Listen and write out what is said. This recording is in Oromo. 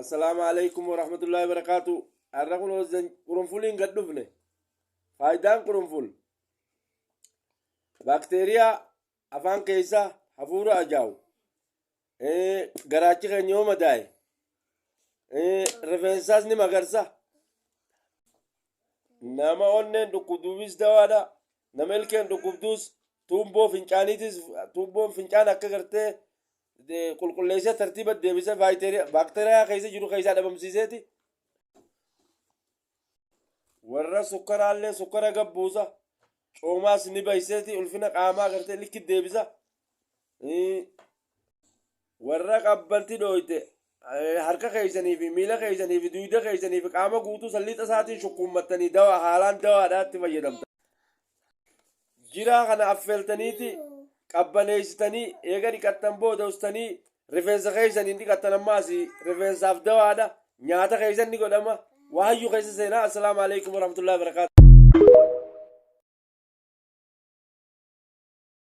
السلام عليكم ورحمة الله وبركاته. الرقم وزن قرنفلين قد دفنه. فايدان قرنفل بكتيريا أفان كيسا حفورة أجاو. غراتي خنيو مداي. رفنساس نما غرسا. نما أونن دكودوبيس دوادا. نملكن دكودوس تومبو فينشانيتس تومبو فينشان أكا غرتي كل ليس ترتيب الدبيسة بكتيريا كيسا جرو كيسا دبم سيزيتي. warra sukkaraallee sukkara gabbuusa coomaas ni bayseeti ulfina qaamaa gartee likki deebisa warra qabbanti dhooyte harka keeysanii fi miila keeysanii fi duyda keeysanii fi qaama guutuu sallixa isaatiin shukkuummattanii dawa haalaan dawaadhaatti fayyadamta jiraa kana affeeltaniiti qabbaneeysitanii eega dhiqattan booda ustanii rifeensa keeysaniin dhiqattan ammaas rifeensaaf dawaadha nyaata keeysan ni godhama وهيو خيس سينا السلام عليكم ورحمة الله وبركاته.